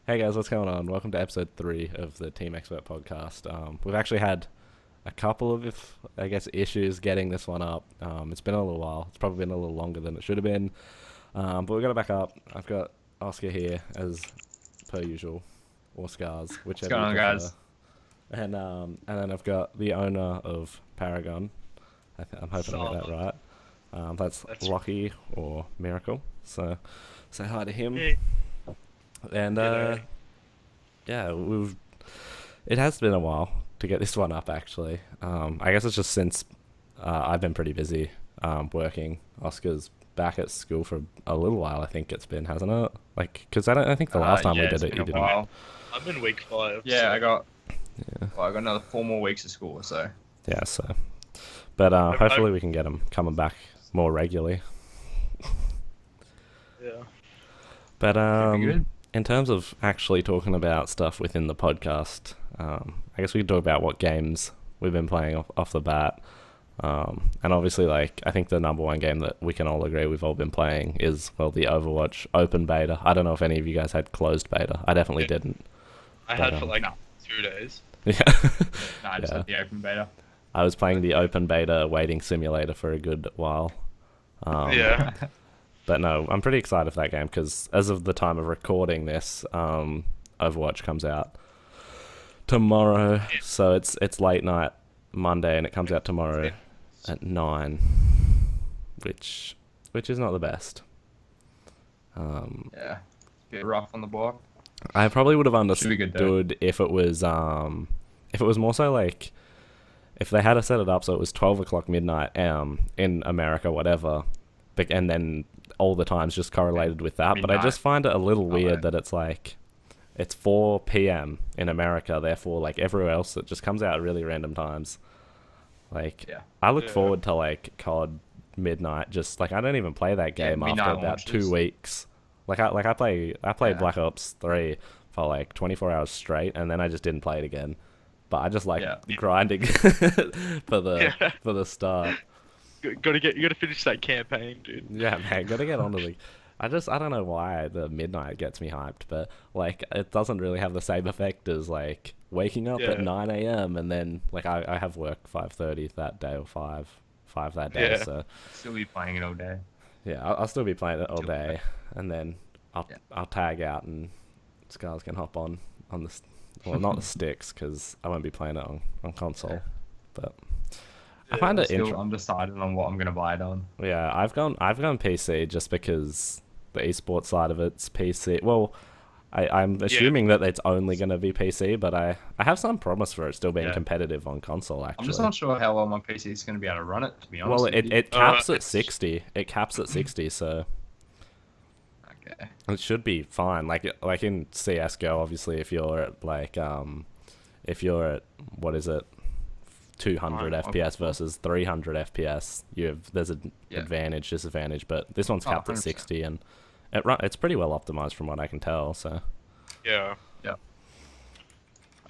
Hey guys, what's going on? Welcome to episode 3 of the TeamExpert podcast. We've actually had a couple of, I guess, issues getting this one up. It's been a little while. It's probably been a little longer than it should have been. But we've got it back up. I've got Oscar here, as per usual, or Scarz, whichever. What's going on, guys? And then I've got the owner of Paragon. I'm hoping I got that right. That's Lockie or Miracle. So say hi to him. Hey. And yeah, it has been a while to get this one up actually. I guess it's just since I've been pretty busy working. Oscar's back at school for a little while, I think it's been, hasn't it? Like, because I think the last time we did it, you didn't. I'm in week 5. Yeah, so. I got another 4 more weeks of school, so. Yeah, so. But hopefully we can get him coming back more regularly. Yeah. But good. in terms of actually talking about stuff within the podcast, I guess we could talk about what games we've been playing off the bat. And obviously, like, I think the number one game that we can all agree we've all been playing is, well, the Overwatch open beta. I don't know if any of you guys had closed beta. I definitely didn't. I had for like 2 days. Yeah. No, I just had the open beta. I was playing the open beta waiting simulator for a good while. Yeah. But no, I'm pretty excited for that game because as of the time of recording this, Overwatch comes out tomorrow. So it's late night Monday and it comes out tomorrow at 9, which is not the best. Yeah, it's a bit rough on the block. I probably would have Should be good, though. understood if it was more so like if they had set it up so it was 12 o'clock midnight in America, whatever, and then all the times just correlated with that. But I just find it a little weird that it's like it's 4 p.m. in America, therefore like everywhere else it just comes out at really random times. Like I look forward to like COD midnight, just like I don't even play that game after about launches. 2 weeks. I played Black Ops 3 for like 24 hours straight, and then I just didn't play it again. But I just like grinding for the start. You gotta finish that campaign, dude. Yeah, man, gotta get onto the. I don't know why the midnight gets me hyped, but like it doesn't really have the same effect as like waking up at 9 a.m. and then like I have work 5:30 that day or 5 that day, Yeah. so Still be playing it all day. yeah, I'll still be playing it all day, and then I'll tag out and Scarz can hop on the well, not the sticks because I won't be playing it on console, but. I find it still undecided on what I'm gonna buy it on. Yeah, I've gone PC just because the esports side of it's PC. Well, I'm assuming that it's only going to be PC, but I have some promise for it still being competitive on console, actually. I'm just not sure how well my PC is gonna be able to run it, to be honest. Well, it caps at 60. It caps at 60, so Okay. it should be fine. Like in CS:GO, obviously, if you're at what is it? 200 FPS versus 300 FPS, there's an advantage, disadvantage, but this one's capped at 60, and it's pretty well optimized from what I can tell. So Yeah. Yeah.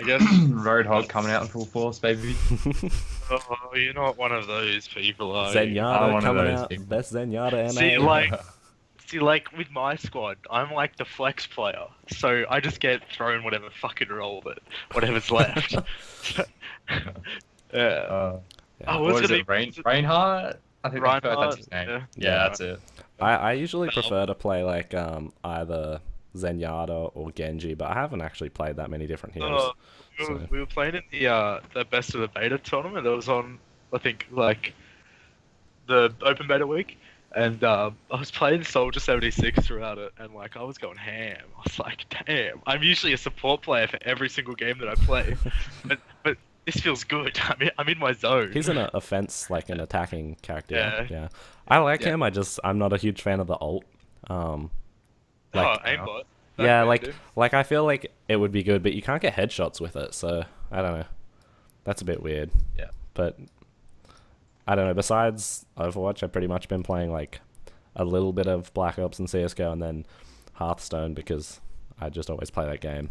I guess. Roadhog coming out in full force, baby. Oh, you're not one of those people, are you? Zenyatta coming out, best Zenyatta NA. See, like with my squad, I'm like the flex player, so I just get thrown whatever fucking role that whatever's left. Yeah. What is it? Reinhardt? I think that's his name. Yeah, that's it. I usually prefer to play like either Zenyatta or Genji, but I haven't actually played that many different heroes. We were playing in the best of the beta tournament that was on, I think, like the open beta week, and I was playing Soldier 76 throughout it, and like I was going ham. I was like, damn, I'm usually a support player for every single game that I play, but this feels good. I'm in my zone. He's an offense, like an attacking character. Yeah. I like him. I'm not a huge fan of the ult. Aimbot. Yeah, like I feel like it would be good, but you can't get headshots with it. So I don't know. That's a bit weird. Yeah. But I don't know. Besides Overwatch, I've pretty much been playing like a little bit of Black Ops and CS:GO, and then Hearthstone because I just always play that game.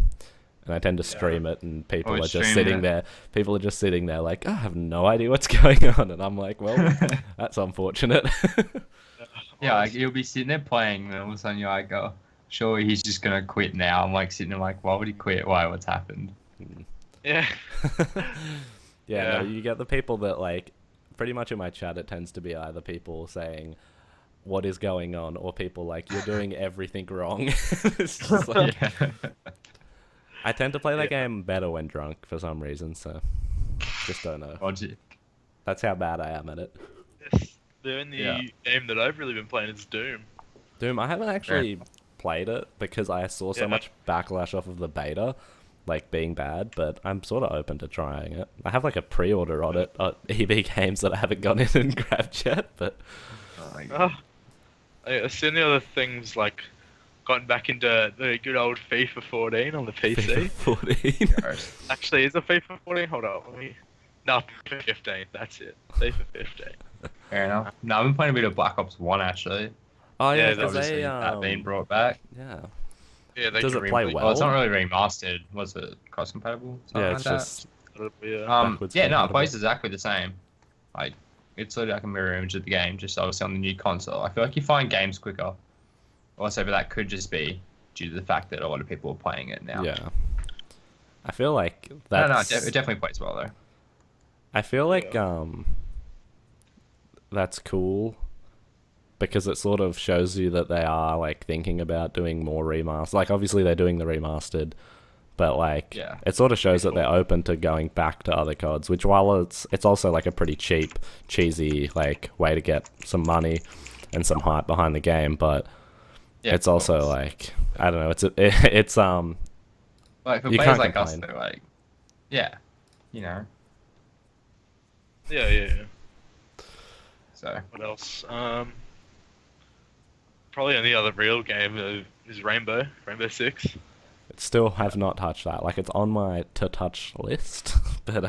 And I tend to stream it, and people are just sitting there. People are just sitting there like, oh, I have no idea what's going on. And I'm like, well, that's unfortunate. Yeah, like, you'll be sitting there playing, and all of a sudden you're like, oh, surely he's just gonna quit now. I'm like sitting there like, why would he quit? Why? What's happened? Yeah. No, you get the people that like, pretty much in my chat, it tends to be either people saying, what is going on, or people like, you're doing everything wrong. It's just like, I tend to play that game better when drunk for some reason, so just don't know. Logic. That's how bad I am at it. Yes, the only game that I've really been playing is Doom. Doom, I haven't actually played it because I saw so much backlash off of the beta, like being bad, but I'm sort of open to trying it. I have like a pre-order on it at EB Games that I haven't gone in and grabbed yet, but... I've seen the other things, like gotten back into the good old FIFA 14 on the PC. FIFA 14? Actually, is it FIFA 14? Hold on, no, FIFA 15, that's it. FIFA 15. Fair enough. No, I've been playing a bit of Black Ops 1 actually. Oh yeah, Yeah, because Obviously, that being brought back. Yeah. Yeah, they Does can it play remake well? Well, it's not really remastered. Was it cross-compatible? Yeah, it's Something like just... it. backwards yeah, no, it compatible. plays exactly the same. Like, it's sort of like a mirror image of the game, just obviously on the new console. I feel like you find games quicker. Also, but that could just be due to the fact that a lot of people are playing it now. Yeah. I feel like No, that's... it definitely plays well though. I feel like that's cool because it sort of shows you that they are like thinking about doing more remasters. Like obviously they're doing the remastered, but like it sort of shows that they're open to going back to other CODs, which while it's also like a pretty cheap, cheesy like way to get some money and some hype behind the game, but it's also like I don't know, it's like for you players can't like us, complain. they're like, yeah, you know. Yeah. So What else? Probably only other real game is Rainbow Six. still have not touched that. Like it's on my to touch list, but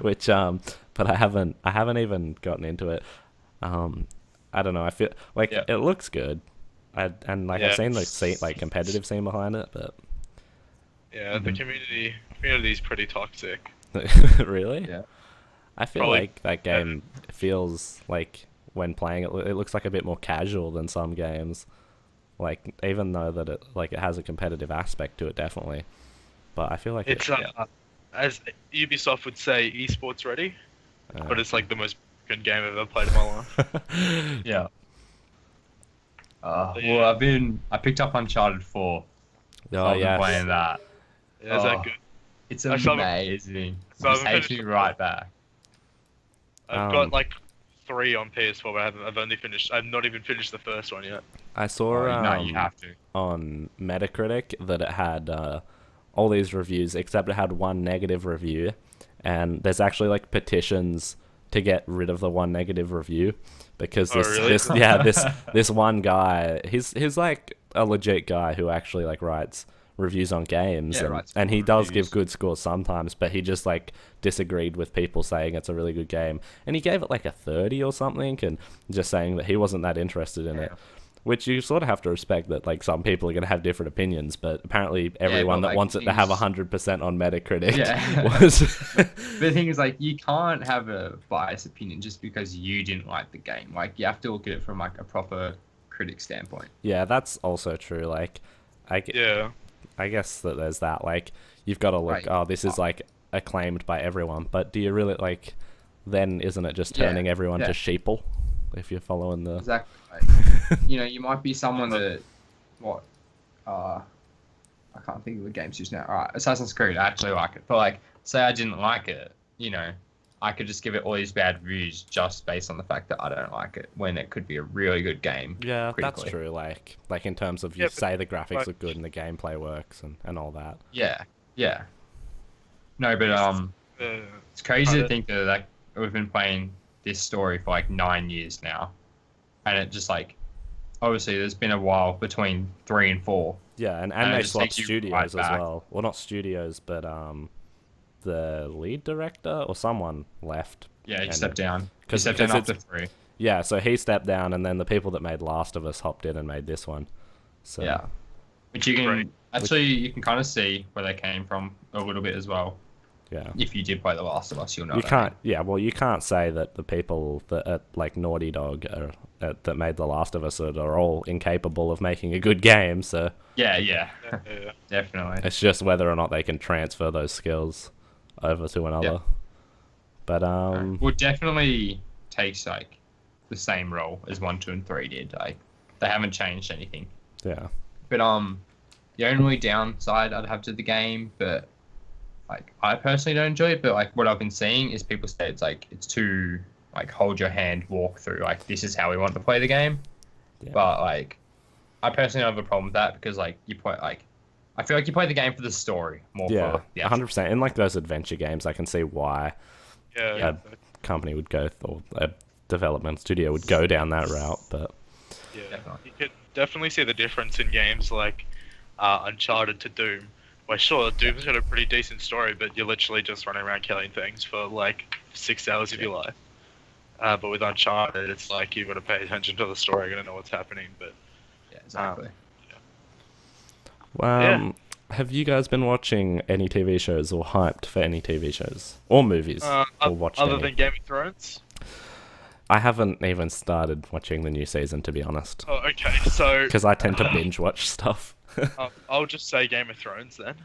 which but I haven't even gotten into it. I don't know. I feel like it looks good. I've seen the scene, like competitive scene behind it, but the community is pretty toxic. really, yeah. I feel Probably like that game feels like when playing it, it looks like a bit more casual than some games. Like even though that it has a competitive aspect to it, definitely. But I feel like It's as Ubisoft would say, esports ready, but it's like the most good game I've ever played in my life. Yeah. Well, I picked up Uncharted 4. So I've been playing that. Yeah, is that good? It's amazing. So it takes me right back. I've got like 3 on PS4, but I've not even finished the first one yet. I saw no, you have to. On Metacritic that it had all these reviews, except it had one negative review, and there's actually like petitions to get rid of the one negative review because this one guy, he's like a legit guy who actually like writes reviews on games, and he does give good scores sometimes, but he just like disagreed with people saying it's a really good game, and he gave it like a 30 or something, and just saying that he wasn't that interested in it. Which you sort of have to respect that, like, some people are going to have different opinions, but apparently everyone that wants it to have 100% on Metacritic was... The thing is, like, you can't have a biased opinion just because you didn't like the game. Like, you have to look at it from, like, a proper critic standpoint. Yeah, that's also true. Like, I guess that there's that. Like, you've got to look, this is, like, acclaimed by everyone, but do you really, like... Then isn't it just turning everyone to sheeple? If you're following the... Exactly. You know, you might be someone that... I can't think of the games just now. Alright, Assassin's Creed, I actually like it. But, like, say I didn't like it, you know, I could just give it all these bad reviews just based on the fact that I don't like it, when it could be a really good game. Yeah, that's true. Like in terms of you say the graphics look good and the gameplay works and all that. Yeah. No, but, it's crazy to think that, like, we've been playing this story for like 9 years now, and it just like obviously there's been a while between 3 and 4. Yeah, and they swapped studios as well. Well, not studios, but the lead director or someone left. Yeah, he stepped down. He stepped down after 3. Yeah, so he stepped down, and then the people that made Last of Us hopped in and made this one. So yeah, which you can you can kind of see where they came from a little bit as well. Yeah. if you did play The Last of Us, you'll know. You what I mean. can't. Yeah. Well, you can't say that the people that at like Naughty Dog that made The Last of Us are all incapable of making a good game. So Yeah, Yeah. definitely. it's just whether or not they can transfer those skills over to another. Yeah. But Well, definitely takes like the same role as 1, 2, and 3 did. Like they haven't changed anything. yeah. But the only downside I'd have to the game, but like I personally don't enjoy it. But like what I've been seeing is people say it's too like hold your hand, walk through. Like this is how we want to play the game. Yeah. But like I personally don't have a problem with that because like you play like I feel like you play the game for the story more. Yeah, for the actual 100%. In like those adventure games, I can see why Yeah. a company would go, or a development studio would go down that route. But Yeah, Definitely. you could definitely see the difference in games like Uncharted to Doom, where sure, Doom's got a pretty decent story, but you're literally just running around killing things for like 6 hours of your life. But with Uncharted, it's like you've got to pay attention to the story, you're gonna know what's happening. But Yeah, exactly. have you guys been watching any TV shows or hyped for any TV shows or movies or watched other any? than Game of Thrones. I haven't even started watching the new season, to be honest, Oh, okay. So because I tend to binge watch stuff. I'll just say Game of Thrones then.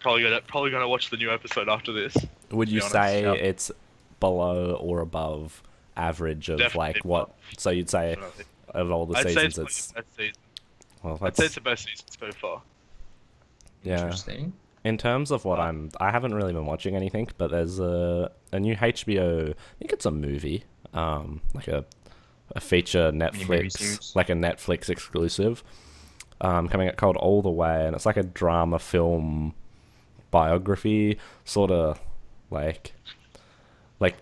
Probably gonna watch the new episode after this. Would you be honest, say yeah. it's below or above average of Definitely like what? above. So you'd say Definitely. of all the I'd say seasons, it's the best season. well, I'd say it's the best season so far. yeah. Interesting. In terms of what I haven't really been watching anything, but there's a new HBO. I think it's a movie, like a feature movie Netflix, series? like a Netflix exclusive, coming out called All the Way, and it's like a drama film biography, sort of like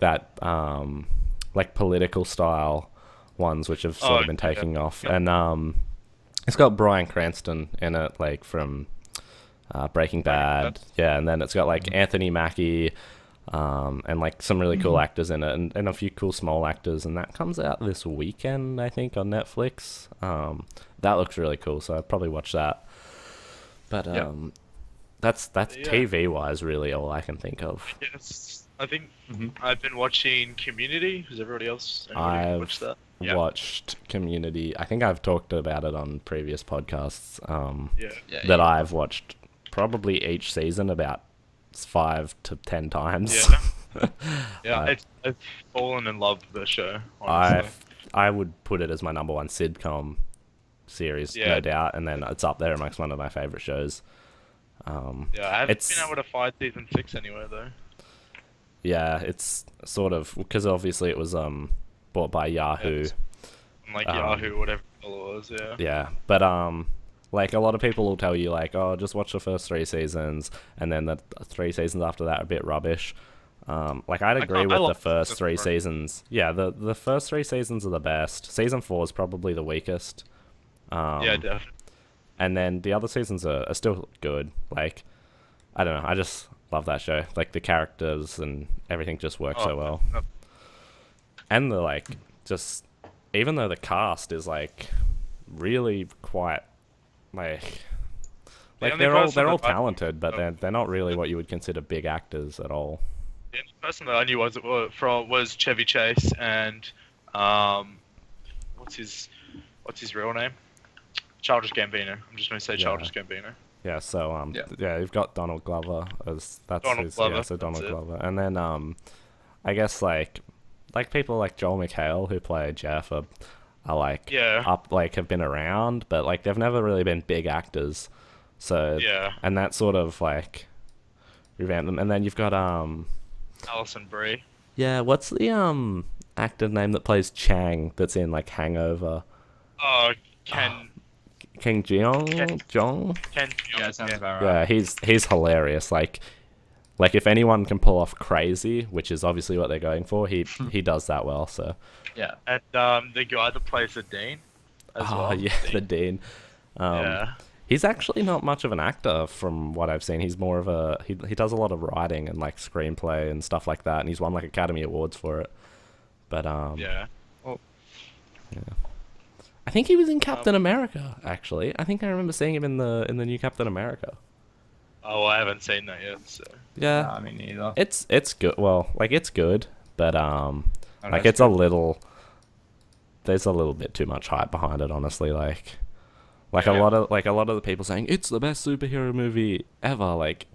that, like political style ones, which have sort of been yeah. taking off, and it's got Bryan Cranston in it, like from Breaking Bad, yeah, and then it's got like Anthony Mackie, and like some really cool actors in it, and a few cool small actors, and that comes out this weekend, I think, on Netflix. That looks really cool, so I'd probably watch that. But that's Yeah. TV wise, really all I can think of. Yes, I think Mhm. I've been watching Community. Has everybody else I've watched that? Yeah. watched Community. I think I've talked about it on previous podcasts. Yeah. Yeah, That yeah. I've watched probably each season about 5 to 10 times. Yeah. Yeah, Uh, I've fallen in love with the show. Honestly. I would put it as my number one sitcom series, Yeah. no doubt, and then it's up there amongst one of my favorite shows. Yeah, I haven't it's- been able to find season 6 anywhere though. Yeah, it's sort of because obviously it was bought by Yahoo. it's- On like Um, Yahoo, whatever it was. Yeah. Yeah, but like a lot of people will tell you like, oh, just watch the first 3 seasons, and then the 3 seasons after that are a bit rubbish. Like I'd agree I with the love first season 3 4. seasons. Yeah, the first 3 seasons are the best. Season 4 is probably the weakest. Yeah, definitely. And then the other seasons are still good. Like, I don't know, I just love that show. Like the characters and everything just works so well. And the like, just even though the cast is like really quite like The only they're all person that I- talented, but they're not really what you would consider big actors at all. The only person that I knew was Chevy Chase and what's his real name? Childish Gambino. I'm just going to say Yeah. Childish Gambino. Yeah, so Yeah. yeah, you've got Donald Glover as that's Donald his, Glover, yeah, so Donald that's it. Glover, and then I guess like people like Joel McHale who play Jeff are like Yeah. up like have been around, but like they've never really been big actors. So Yeah. and that sort of like revamped them, and then you've got Alison Brie. yeah, what's the actor name that plays Chang that's in like Hangover? Oh, Ken. King Jeong? Ken- Jong? Ken. Yeah, it sounds about Yeah, right. he's hilarious. Like if anyone can pull off crazy, which is obviously what they're going for, he does that well. So Yeah. And the guy that plays the Dean. As well. yeah, the Dean. Yeah. He's actually not much of an actor from what I've seen. He's more of a he does a lot of writing and like screenplay and stuff like that, and he's won like Academy Awards for it. But Yeah. I think he was in Captain America. Actually, I think I remember seeing him in the new Captain America. Oh, I haven't seen that yet. So Yeah, Nah, me neither. it's good. Well, like it's good, but Oh, like that's it's a good. little. There's a little bit too much hype behind it, honestly. Like Yeah. a lot of the people saying it's the best superhero movie ever. Like,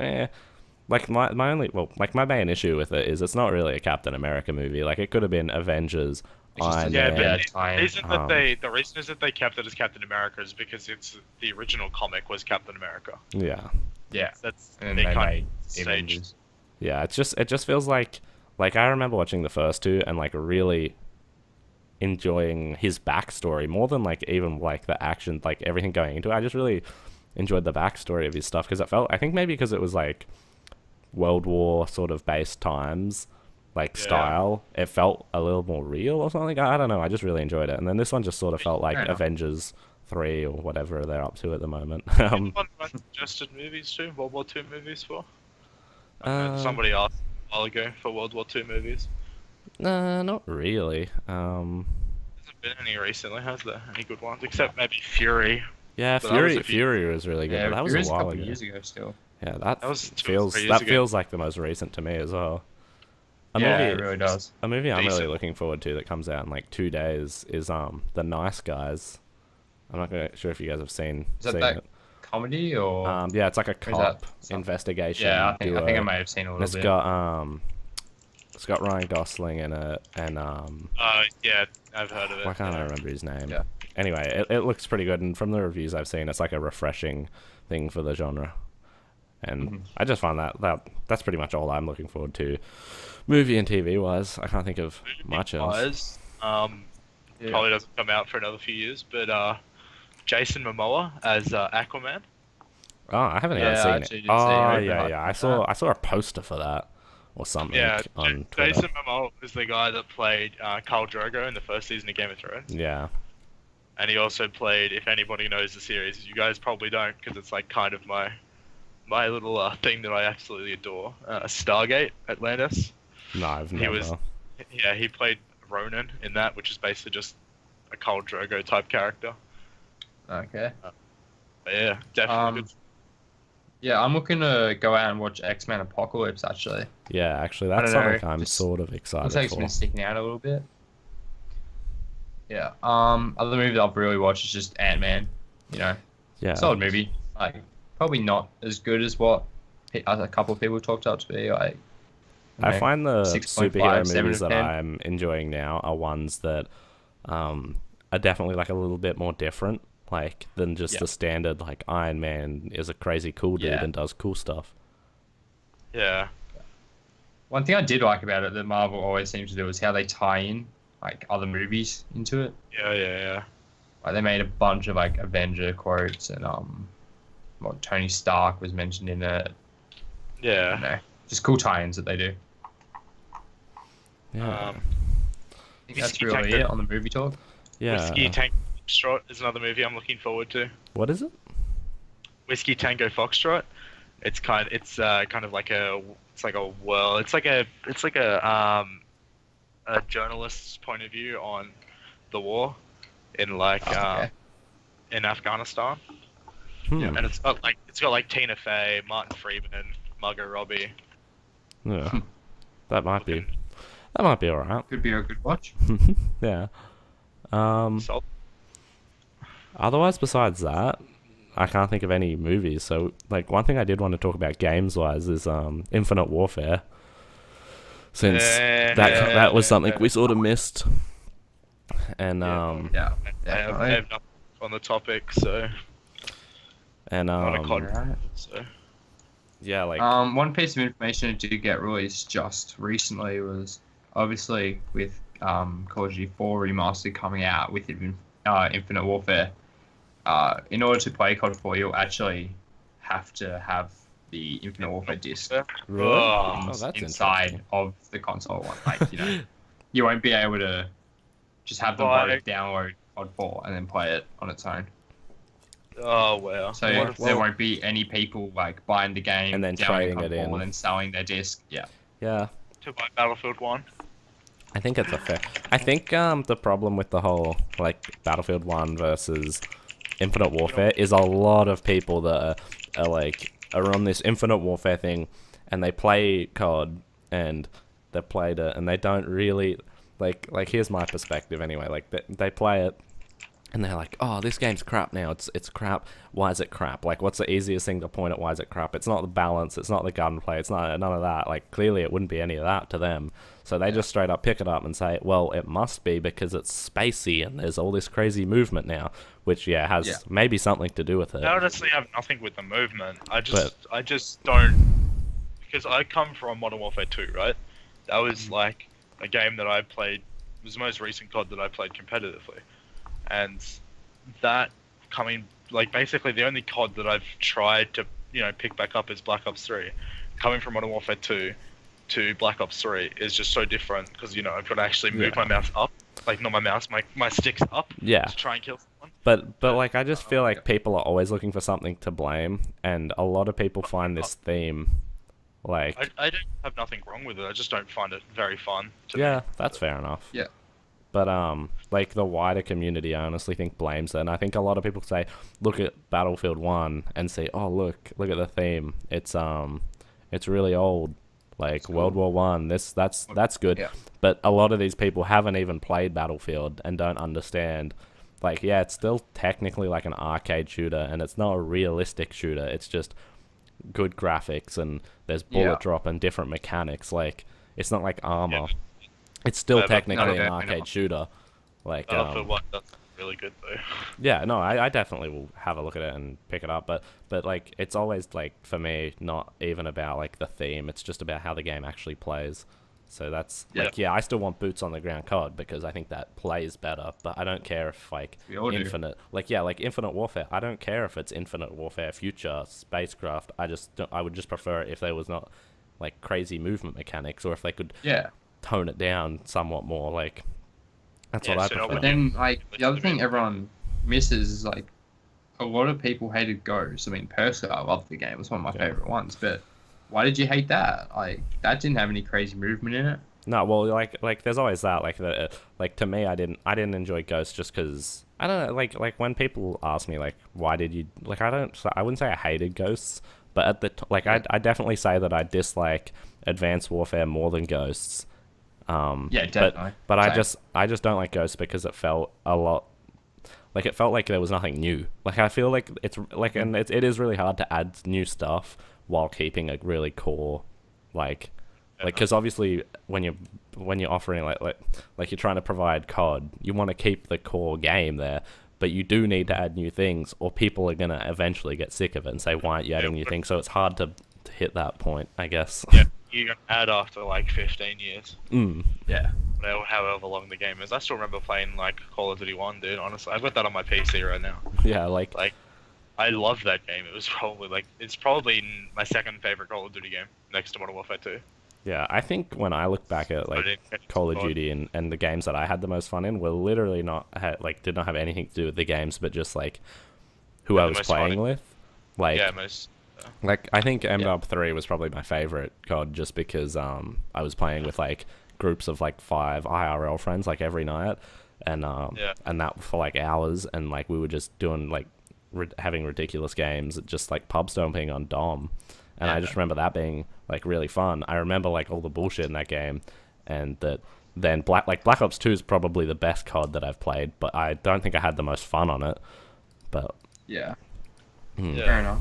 like my only like my main issue with it is it's not really a Captain America movie. Like it could have been Avengers, It's just a Iron yeah, Man. bad but tie-in. the reason that Um, the reason is that they kept it as Captain America is because it's the original comic was Captain America. Yeah, Yeah. That's And they then they kind made of the staged. Avengers. yeah. It just feels like I remember watching the first two and like really enjoying his backstory more than like even like the action, like everything going into it. I just really enjoyed the backstory of his stuff because it felt, I think maybe because it was like World War sort of based times, like Yeah. style, it felt a little more real or something. I don't know. I just really enjoyed it. And then this one just sort of felt like Fair enough. Avengers 3 or whatever they're up to at the moment. Anyone run suggested movies too? World War II movies for? Somebody asked a while ago for World War II movies. Not really. Hasn't been any recently, has there? Any good ones? Except maybe Fury. Yeah, But that was a few- Fury was really good, Yeah, but that was Fury's a while couple ago. years ago still. Yeah, that That was 2 or feels 3 years that ago. feels like the most recent to me as well. A Yeah, movie, it really does. a movie I'm really Decent. looking forward to that comes out in like 2 days is The Nice Guys. I'm not sure if you guys have seen Is that seen that it. comedy or? Yeah, it's like a Or is that cop something- investigation. yeah, I think I duo. may have seen a And little it's bit. got Ryan Gosling in it, and Yeah, I've heard of it. why can't I remember his name? Yeah. Anyway, it looks pretty good, and from the reviews I've seen, it's like a refreshing thing for the genre. And Mhm. I just find that's pretty much all I'm looking forward to, movie and TV wise. I can't think of much else. Wise, Yeah. probably doesn't come out for another few years, but Jason Momoa as Aquaman. Oh, I haven't Yeah, even I seen actually it. did see Oh, it, yeah, but yeah. I- I saw a poster for that or something Yeah, on Twitter. Jason Momoa is the guy that played Khal Drogo in the first season of Game of Thrones. Yeah, And he also played, if anybody knows the series, you guys probably don't, because it's like kind of my little thing that I absolutely adore. Stargate Atlantis. no, I've He never. was- Yeah, he played Ronan in that, which is basically just a Khal Drogo type character. Okay. But yeah, definitely good. Yeah, I'm looking to go out and watch X-Men Apocalypse actually. Yeah, actually, I that's don't know, something I'm just- sort of excited Looks like it's for. been sticking out a little bit. Yeah. Other movie that I've really watched is just Ant-Man. You know, Yeah, solid movie. Like, probably not as good as what a couple of people talked up to be. Like, you I know, find the 6.5, superhero 7 movies of that 10. I'm enjoying now are ones that are definitely like a little bit more different, like than just Yeah. the standard like Iron Man is a crazy cool dude Yeah. and does cool stuff. Yeah. One thing I did like about it that Marvel always seems to do is how they tie in like other movies into it. Yeah. Like they made a bunch of like Avenger quotes and what Tony Stark was mentioned in it. Yeah. You know, just cool tie-ins that they do. Yeah, I think that's Whiskey really Tango- it on the movie talk. yeah. Whiskey Tango Foxtrot is another movie I'm looking forward to. What is it? Whiskey Tango Foxtrot. It's kind of like a journalist's point of view on the war in like Okay. in Afghanistan. Hmm. And it's got like Tina Fey, Martin Freeman, Margot Robbie. Yeah, that might be alright. Could be a good watch. Yeah. So Otherwise, besides that, I can't think of any movies. So, like, one thing I did want to talk about games-wise is Infinite Warfare. Since that was something we sort of missed. And Yeah. I have nothing on the topic, so and not a COD. Alright. So yeah, like One piece of information that did get released just recently was obviously with Call of Duty 4 Remastered coming out with Infinite Warfare. In order to play COD 4, you'll actually have to have the Infinite Warfare disc really? Oh, Oh, that's inside interesting. of the console one. Like, you know, you won't be able to just have them Like- both download COD 4 and then play it on its own. oh wow. So What- there won't be any people like buying the game And then downloading trading COD it 4 in. and then selling their disc. Yeah. Yeah, to buy Battlefield 1. I think it's a fair. I think the problem with the whole like Battlefield 1 versus Infinite Warfare is a lot of people that are like are on this Infinite Warfare thing, and they play COD, and they've played it, and they don't really like here's my perspective anyway. Like they play it, and they're like, oh, this game's crap now. It's crap. Why is it crap? Like, what's the easiest thing to point at? Why is it crap? It's not the balance. It's not the gunplay. It's not none of that. Like, clearly it wouldn't be any of that to them. So they just straight up pick it up and say, well, it must be because it's spacey and there's all this crazy movement now, which has maybe something to do with it. I honestly have nothing with the movement. I just don't, because I come from Modern Warfare 2, right? That was like a game that I played. It was the most recent COD that I played competitively. And that basically the only COD that I've tried to, pick back up is Black Ops 3. Coming from Modern Warfare 2 to Black Ops 3 is just so different because, I've got to actually move my mouse up. Like, not my mouse, my stick's up to try and kill someone. But like, I just feel like people are always looking for something to blame, and a lot of people find this theme, like... I don't have nothing wrong with it, I just don't find it very fun to me. That's fair enough. Yeah. But like the wider community, I honestly think blames it. And I think a lot of people say, look at Battlefield 1 and say, oh look at the theme. It's really old. Like World War One. That's good. Yeah. But a lot of these people haven't even played Battlefield and don't understand. Like, it's still technically like an arcade shooter, and it's not a realistic shooter. It's just good graphics, and there's bullet drop and different mechanics. Like, it's not like armor. Yeah. It's still technically an arcade shooter. Like, Battlefield 1, that's really good though. Yeah, no, I definitely will have a look at it and pick it up. But like, it's always like, for me, not even about like the theme. It's just about how the game actually plays. So that's I still want boots on the ground COD because I think that plays better. But I don't care if like Infinite, like Infinite Warfare. I don't care if it's Infinite Warfare, Future, Spacecraft. I would just prefer it if there was not like crazy movement mechanics, or if they could tone it down somewhat more. Like, that's what I prefer. But then, like, the other thing everyone misses is, like, a lot of people hated Ghost. I mean, personally, I loved the game. It was one of my favorite ones. But why did you hate that? Like, that didn't have any crazy movement in it. No, well, like there's always that. Like to me, I didn't enjoy Ghost just because I don't know. Like when people ask me like, why did you like? I wouldn't say I hated Ghosts, but at the I definitely say that I dislike Advanced Warfare more than Ghosts. Definitely. But I just don't like Ghosts because it felt a lot like there was nothing new. Like, I feel like it's like, and it is really hard to add new stuff while keeping a really core because obviously when you're offering like you're trying to provide COD, you want to keep the core game there, but you do need to add new things, or people are gonna eventually get sick of it and say, why aren't you adding new things? So it's hard to hit that point, I guess. Yeah. You can add after like 15 years. Yeah. However long the game is. I still remember playing like Call of Duty 1, dude, honestly. I've got that on my PC right now. Yeah, like I love that game. It was probably it's probably my second favorite Call of Duty game next to Modern Warfare 2. Yeah, I think when I look back at like Call of Duty and the games that I had the most fun in were literally did not have anything to do with the games, but just like who I was playing with. Like, like, I think MW 3 was probably my favorite COD just because I was playing with like groups of like 5 IRL friends like every night, and that for like hours, and like we were just doing like having ridiculous games, just like pub stomping on Dom, and I just remember that being like really fun. I remember like all the bullshit in that game, and that then Black Ops 2 is probably the best COD that I've played, but I don't think I had the most fun on it. But fair enough.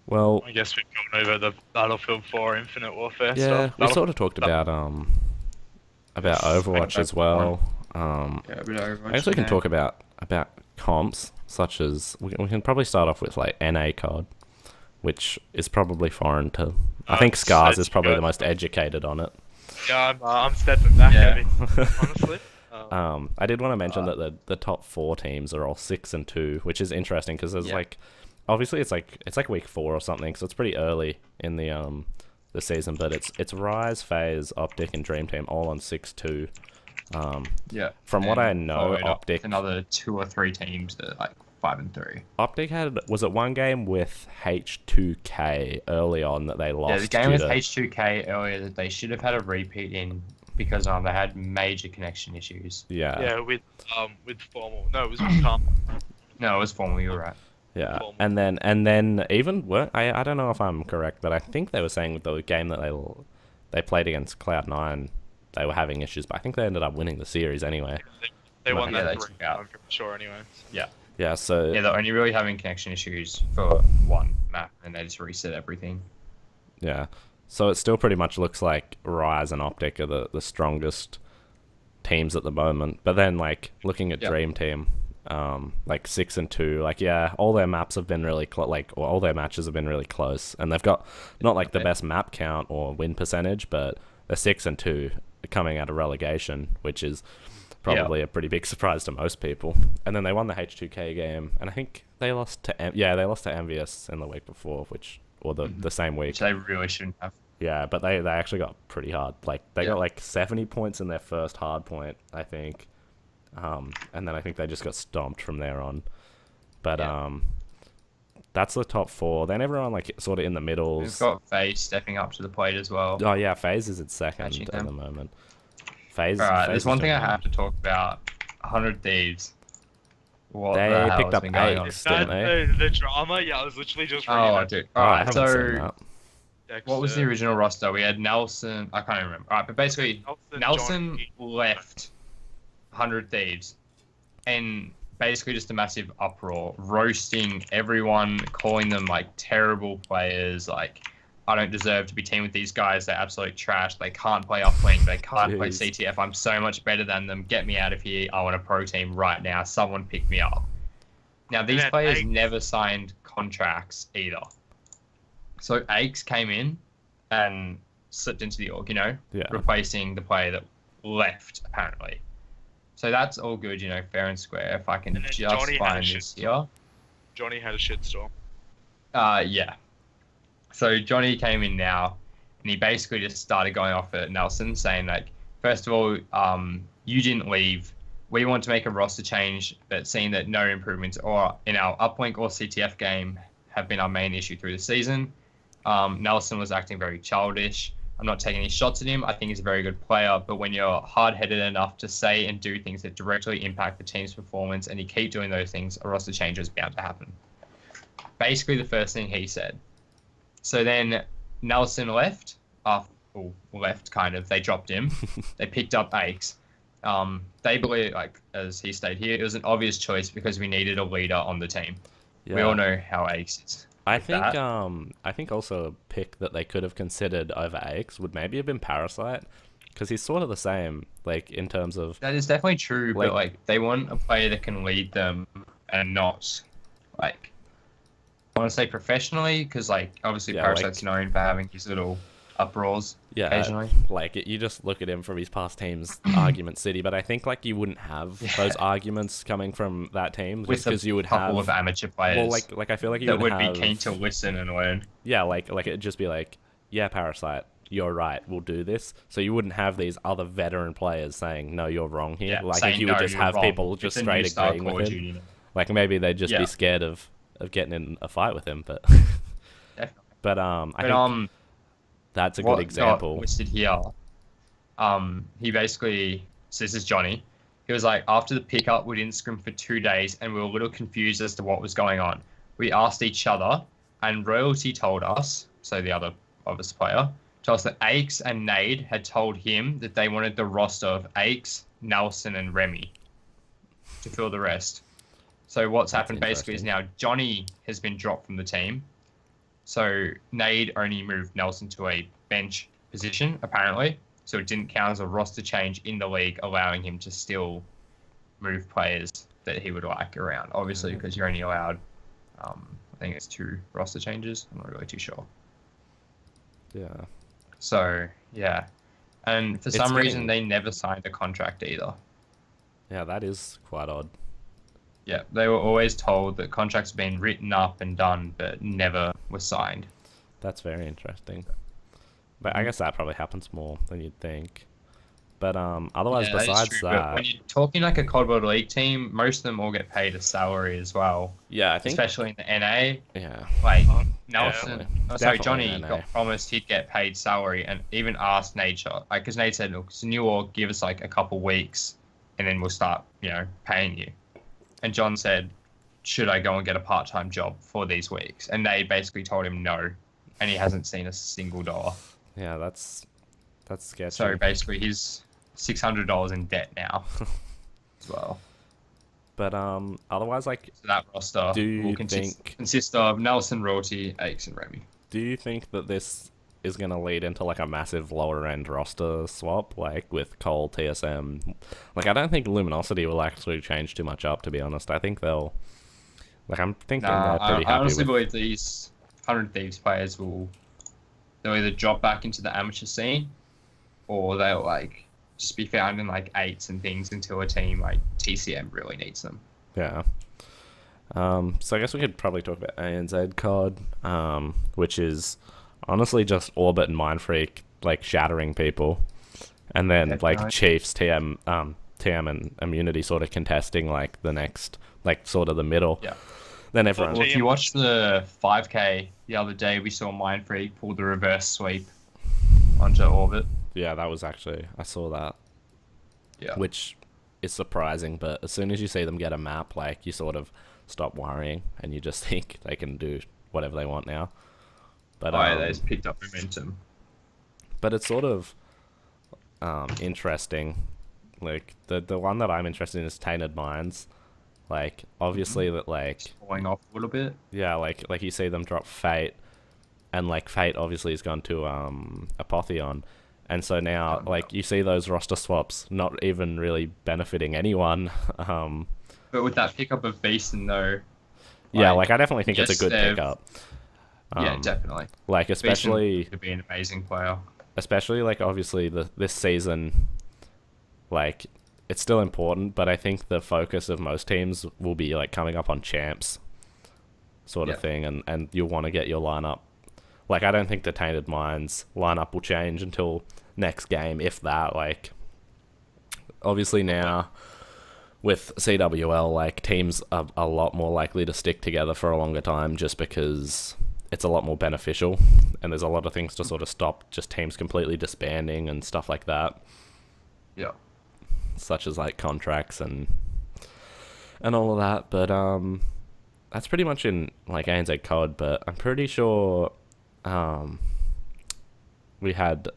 Well, I guess we've gone over the Battlefield 4 Infinite Warfare stuff. Yeah, we sort of talked about Overwatch as well. A bit of Overwatch. I guess we can talk about comps, such as we can probably start off with like NA COD, which is probably foreign to. I think Scarz is probably the most educated on it. Yeah, I'm stepping back at it, honestly. I did want to mention that the top 4 teams are all 6-2, which is interesting because there's like. Obviously, it's like week 4 or something, so it's pretty early in the season. But it's Rise, FaZe, Optic, and Dream Team all on 6-2. From what I know, Optic another 2 or 3 teams that are like 5-3. Optic was it one game with H2K early on that they lost. Yeah, the game with H2K earlier that they should have had a repeat in because they had major connection issues. Yeah. Yeah, with Formal. No, it was with Calm. No, it was Formal. You're right. Yeah, performance. and then even I don't know if I'm correct, but I think they were saying with the game that they played against Cloud9, they were having issues, but I think they ended up winning the series anyway. They won Yeah, that they 3, took out. I'm pretty sure anyway. So. Yeah, so Yeah, they're only really having connection issues for one map, and they just reset everything. yeah, so it still pretty much looks like Rise and Optic are the strongest teams at the moment. But then like looking at Yep. Dream Team, like 6-2, like yeah, all their maps have been really all their matches have been really close, and they've got not like the best map count or win percentage, but they're 6-2 coming out of relegation, which is probably a pretty big surprise to most people. And then they won the H2K game, and I think they lost to they lost to Envious in the week before, or the same week. Which they really shouldn't have. Yeah, but they actually got pretty hard. Like they Yeah. got like 70 points in their first hard point, I think. And then I think they just got stomped from there on. But that's the top 4. Then everyone like sort of in the middles. We've got FaZe stepping up to the plate as well. Oh yeah, FaZe is at second Matching at them. the moment. FaZe. Alright, FaZe there's is one thing I doing have to talk about. 100 Thieves. What They the hell picked has up been going on? Ace, didn't The drama, yeah, I was literally just reading Oh, I that. do. Oh, I Alright, haven't seen so that. what was the original roster? We had Nelson. I can't even remember. Alright, but basically, Nelson Johnny. left 100 Thieves, and basically just a massive uproar, roasting everyone, calling them like terrible players. Like, I don't deserve to be teamed with these guys. They're absolute trash. They can't play uplink. They can't play Jeez. CTF. I'm so much better than them. Get me out of here. I want a pro team right now. Someone pick me up. Now, these then players Aches. never signed contracts either. So Aches came in and slipped into the org, Yeah. replacing the player that left, apparently. So that's all good, fair and square. If I can And then just Johnny had a find shit this here. Johnny had a shitstorm. Yeah. So Johnny came in now, and he basically just started going off at Nelson, saying like, first of all, you didn't leave. We want to make a roster change, but seeing that no improvements or in our uplink or CTF game have been our main issue through the season. Nelson was acting very childish. I'm not taking any shots at him. I think he's a very good player, but when you're hard-headed enough to say and do things that directly impact the team's performance, and you keep doing those things, a roster change is bound to happen. Basically, the first thing he said. So then Nelson left. Left, kind of. They dropped him. They picked up Aches. They believe, like as he stated here, it was an obvious choice because we needed a leader on the team. Yeah. We all know how Aches is. I think that. I think also a pick that they could have considered over Aches would maybe have been Parasite, because he's sort of the same, like in terms of That is definitely true, Like- but like they want a player that can lead them and not like I want to say professionally, because like obviously Yeah, Parasite's known for having his little uproars occasionally. like you just look at him from his past teams, Argument City, but I think like you wouldn't have those arguments coming from that team just With a because you would couple have of amateur players well like I feel like you that would have, be keen to listen and learn. yeah, like it'd just be like, yeah, Parasite, you're right, we'll do this. So you wouldn't have these other veteran players saying, no, you're wrong here. Yeah, like saying, if you would "No, just you're have wrong." people It's just a new straight style agreeing Call with of him. Duty. Like maybe they'd just Yeah. be scared of getting in a fight with him, but Definitely. but I But think that's a what good example. got listed here, he basically, so this is Johnny. He was like, after the pickup, we didn't scrim for 2 days, and we were a little confused as to what was going on. We asked each other, and Royalty told us, so the other obvious player, told us that Aches and Nade had told him that they wanted the roster of Aches, Nelson, and Remy to fill the rest. So what's That's happened basically is interesting. now Johnny has been dropped from the team. So Nade only moved Nelson to a bench position, apparently. So it didn't count as a roster change in the league, allowing him to still move players that he would like around. Obviously, because you're only allowed, I think it's 2 roster changes. I'm not really too sure. Yeah. So, yeah. And for It's some reason, getting- they never signed a contract either. Yeah, that is quite odd. Yeah, they were always told that contracts have been written up and done, but never were signed. That's very interesting. But I guess that probably happens more than you'd think. But otherwise, Yeah, that is besides true, but that, when you're talking like a Cold World League team, most of them all get paid a salary as well, yeah, I think especially in the NA. yeah, Like Yeah, Nelson, definitely. sorry, Definitely Johnny in NA. got promised he'd get paid salary, and even asked Nate, like, because Nate said, "Look, it's a new org, give us like a couple weeks, and then we'll start, paying you." And John said, should I go and get a part-time job for these weeks? And they basically told him no, and he hasn't seen a single dollar. Yeah, that's sketchy. So basically, he's $600 in debt now as well. But otherwise, like, So that roster do you will think consist of Nelson, Royalty, Aches, and Remy. do you think that this is going to lead into like a massive lower end roster swap, like with Cole, TSM? Like, I don't think Luminosity will actually change too much up, to be honest. I think they'll, like, I'm thinking they're pretty I happy honestly with. believe these 100 Thieves players they'll either drop back into the amateur scene, or they'll like just be found in like 8s and things until a team like TCM really needs them. Yeah. So I guess we could probably talk about ANZ COD, which is honestly just Orbit and Mindfreak like shattering people, and then Definitely. like Chiefs, TM and Immunity sort of contesting like the next, like sort of the middle. Yeah. Then everyone. Well, if you watched the 5K the other day, we saw Mindfreak pull the reverse sweep onto Orbit. Yeah, that was actually, I saw that. Yeah. Which is surprising, but as soon as you see them get a map, like, you sort of stop worrying and you just think they can do whatever they want now. But They just picked up momentum. but it's sort of interesting. Like, the one that I'm interested in is Tainted Minds. Like, obviously that, like, Falling off a little bit. yeah, like you see them drop Fate, and like Fate obviously has gone to Apotheon, and so now like you see those roster swaps not even really benefiting anyone. But with that pickup of Beeson though, Yeah, like I definitely think it's a just good they've- pickup. yeah, definitely. Like especially Beeson could be an amazing player. like obviously this season, like it's still important, but I think the focus of most teams will be like coming up on champs sort of Yeah. thing, and you'll want to get your lineup. Like, I don't think the Tainted Minds lineup will change until next game, if that. Like, obviously now with CWL, like, teams are a lot more likely to stick together for a longer time just because it's a lot more beneficial, and there's a lot of things to sort of stop just teams completely disbanding and stuff like that, Yeah. such as like contracts and all of that. But that's pretty much in like ANZ COD. But I'm pretty sure we had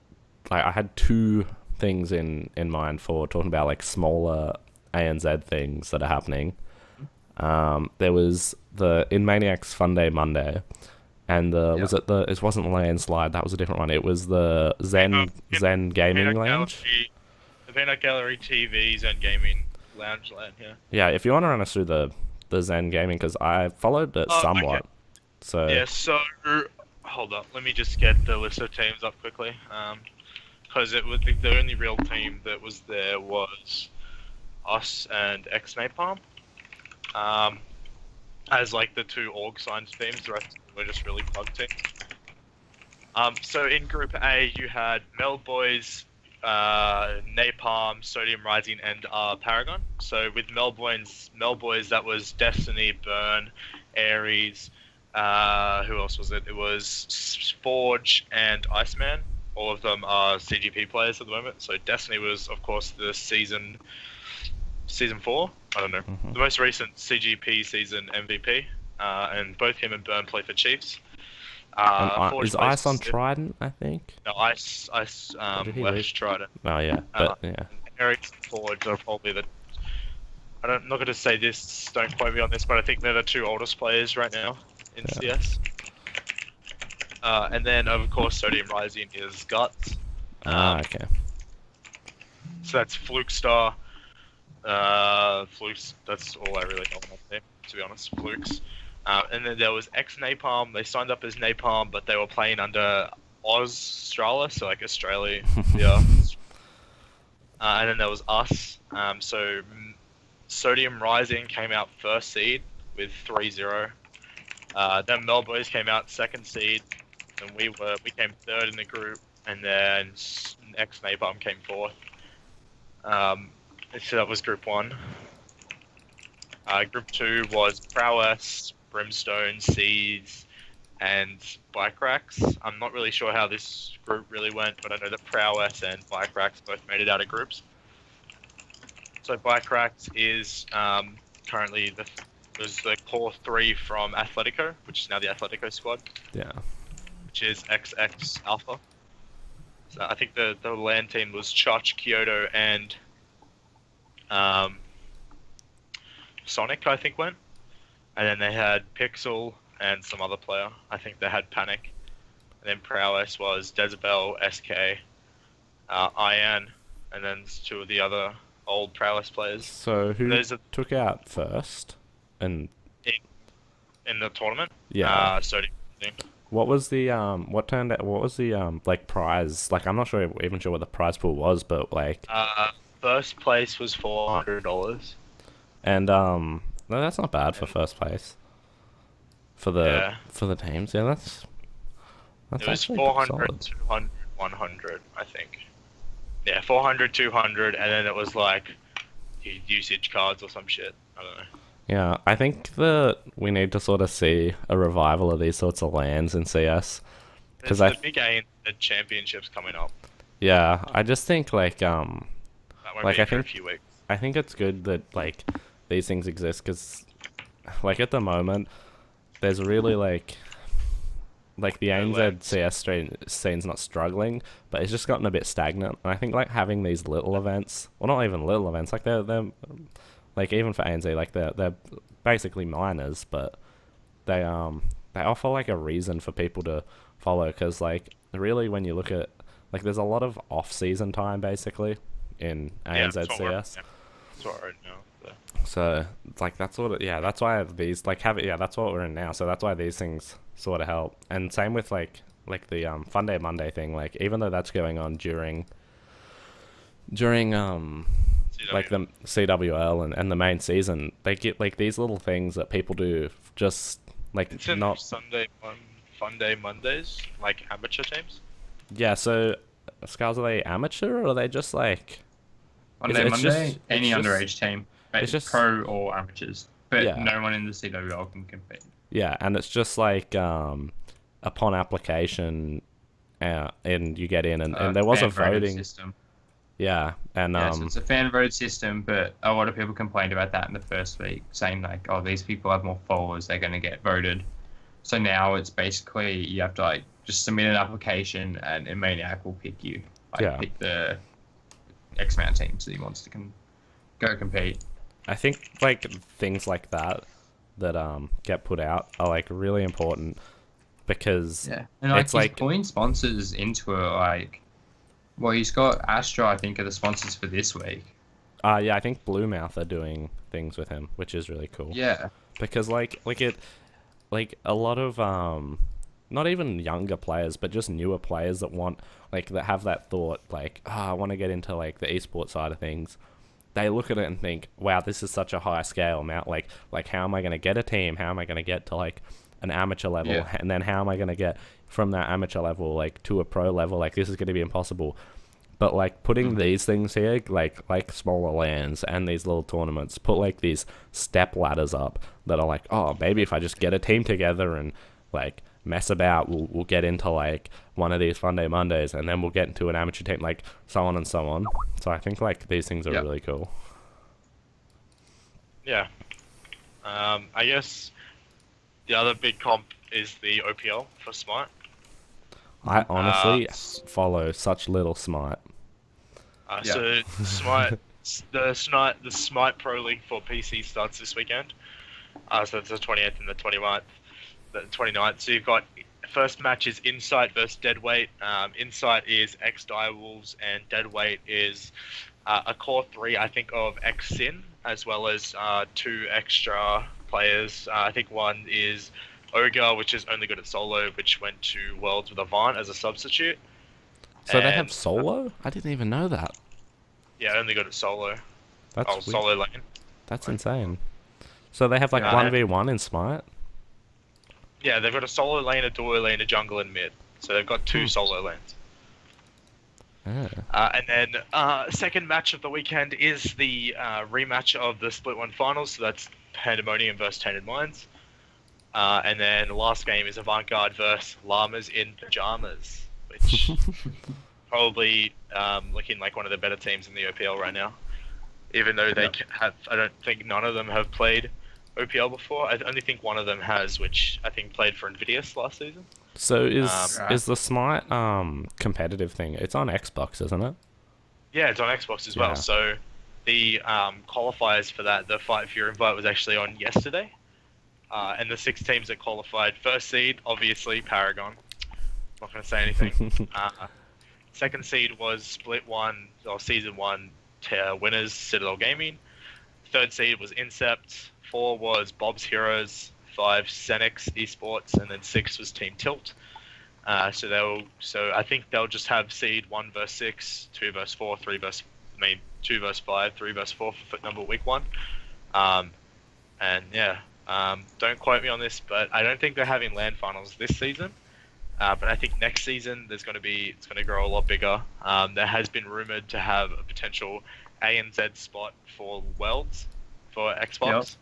like I had two things in mind for talking about like smaller ANZ things that are happening. There was in Maniac's Fun Day Monday, and it wasn't Landslide, that was a different one. It was the Zen Gaming Lounge. The Peanut Gallery TVs and Gaming Lounge land here. Yeah, if you want to run us through the Zen Gaming, because I followed it somewhat. Okay. So Yeah, so hold up, let me just get the list of teams up quickly. Because it was the only real team that was there was us and X Napalm. As like the two org signed teams, the rest were just really plug teams. So in Group A, you had Mel Boys, Napalm, Sodium Rising, and Paragon. So with Mel Boys, that was Destiny, Burn, Ares. Who else was it? It was Forge and Iceman. All of them are CGP players at the moment. So Destiny was, of course, the season 4. I don't know, the most recent CGP season MVP. And both him and Burn play for Chiefs. Forge is plays Ice on for- Trident, I think? No, Ice did he left leave? Trident. Oh yeah, but yeah. Eric and Forge are probably I'm not going to say this, don't quote me on this, but I think they're the two oldest players right now in CS. And then, of course, Sodium Rising is Guts. Okay. So that's Fluke Star. Flukes, that's all I really know on that team, to be honest, Flukes. And then there was Napalm. They signed up as Napalm, but they were playing under Australia, so like Australia. Yeah. And then there was us. So Sodium Rising came out first seed with 3-0. Then Melboys came out second seed, and we came third in the group, and then X Napalm came fourth. So that was Group 1. Group 2 was Prowess, Brimstone, Seeds, and Bike Racks. I'm not really sure how this group really went, but I know that Prowess and Bike Racks both made it out of groups. So Bike Racks is currently It was the core 3 from Atletico, which is now the Atletico squad, Yeah. which is XX Alpha. So I think the LAN team was Chach, Kyoto, and Sonic, I think, went. And then they had Pixel and some other player. I think they had Panic. And then Prowess was Dezabel, SK, Ian, and then 2 of the other old Prowess players. So who took out first? And in the tournament? yeah. So What was the what was the like prize? Like I'm not even sure what the prize pool was, but like first place was $400. and no, that's not bad for first place. For the teams, yeah, that's it was actually 400, solid. 200, 100, I think. Yeah, 400, 200, and then it was like usage cards or some shit. I don't know. Yeah, I think that we need to sort of see a revival of these sorts of lands in CS. There's the big A championships coming up. Yeah, I just think like That won't like be I for a think few weeks. I think it's good that like these things exist because like at the moment there's really like the ANZ CS scene's not struggling, but it's just gotten a bit stagnant. And I think like having these little events, well, not even little events, like they're like even for ANZ, like they're basically minors, but they offer like a reason for people to follow because like really when you look at like there's a lot of off-season time basically in ANZ CS. That's what we're in now. So like that's that's why these like that's what we're in now. So that's why these things sort of help. And same with like the Fun Day Monday thing. Like even though that's going on during like the CWL and the main season, they get like these little things that people do just like it's in not Fun Day Mondays, like amateur teams. Yeah, so Scarz, are they amateur or are they just like Monday, any underage team. It's just pro or amateurs, but no one in the CWL can compete. Yeah, and it's just like upon application, and you get in, and there was a voting system. Yeah, and so it's a fan vote system, but a lot of people complained about that in the first week, saying like, oh, these people have more followers, they're going to get voted. So now it's basically you have to like just submit an application, and Maniac will pick you. Pick the X amount of teams that he wants to go compete. I think like things like that get put out are like really important because and like it's like pulling sponsors into it. Like, well, he's got Astra, I think, are the sponsors for this week. I think Bluemouth are doing things with him, which is really cool. Yeah, because like a lot of not even younger players, but just newer players that have that thought like, I want to get into like the esports side of things. They look at it and think, wow, this is such a high scale amount. Like how am I going to get a team? How am I going to get to like an amateur level? Yeah. And then how am I going to get from that amateur level like to a pro level? Like this is going to be impossible. But like putting these things here, like smaller lands and these little tournaments, put like these step ladders up that are like, oh, maybe if I just get a team together and like mess about, we'll get into like one of these Fun Day Mondays, and then we'll get into an amateur team, like so on and so on. So I think like these things are really cool. Yeah. I guess the other big comp is the OPL for Smite. I honestly follow such little Smite. So Smite, the Smite Pro League for PC starts this weekend. So it's the 28th and the 29th. So you've got first match is Insight versus Deadweight. Insight is X Direwolves and Deadweight is a core 3, I think, of X Sin, as well as 2 extra players. I think one is Ogre, which is only good at solo, which went to Worlds with Avant as a substitute. So they have solo? I didn't even know that. Yeah, only good at solo. That's weird. Solo lane. That's insane. So they have like 1v1 in Smite? Yeah, they've got a solo lane, a duo lane, a jungle, and mid. So they've got 2 solo lanes. And then second match of the weekend is the rematch of the Split 1 finals. So that's Pandemonium versus Tainted Minds. And then the last game is Avant-Garde versus Llamas in Pajamas, which probably looking like one of the better teams in the OPL right now. Even though they have, I don't think none of them have played OPL before. I only think one of them has, which I think played for Invidious last season. So Right. is the Smite competitive thing? It's on Xbox, isn't it? Yeah, it's on Xbox as Yeah. well. So the qualifiers for that, the Fight for Your Invite, was actually on yesterday. And the 6 teams that qualified, first seed, obviously, Paragon. Not going to say anything. Second seed was Split 1, or Season 1 winners, Citadel Gaming. Third seed was Incept. 4 was Bob's Heroes. 5, Senix Esports. And then 6 was Team Tilt. So I think they'll just have seed 1 versus 6, 2 versus 4, 2 versus 5, 3 versus 4 for foot number week 1. And yeah, don't quote me on this, but I don't think they're having LAN finals this season. But I think next season it's going to grow a lot bigger. There has been rumored to have a potential ANZ spot for Worlds for Xbox.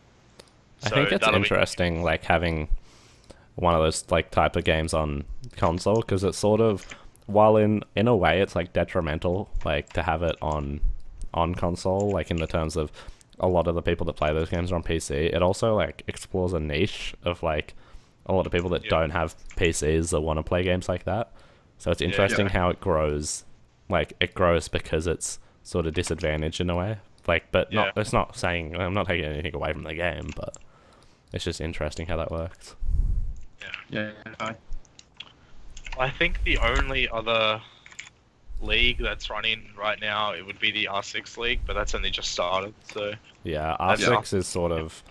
I think it's interesting, like having one of those like type of games on console, because it's sort of, while in a way it's like detrimental, like to have it on console, like in the terms of a lot of the people that play those games are on PC. It also like explores a niche of like a lot of people that don't have PCs that want to play games like that. So it's interesting how it grows. Like it grows because it's sort of disadvantaged in a way. Like, but not. It's not saying I'm not taking anything away from the game, but it's just interesting how that works. Yeah. I think the only other league that's running right now, it would be the R6 league, but that's only just started. So yeah, R6 is sort of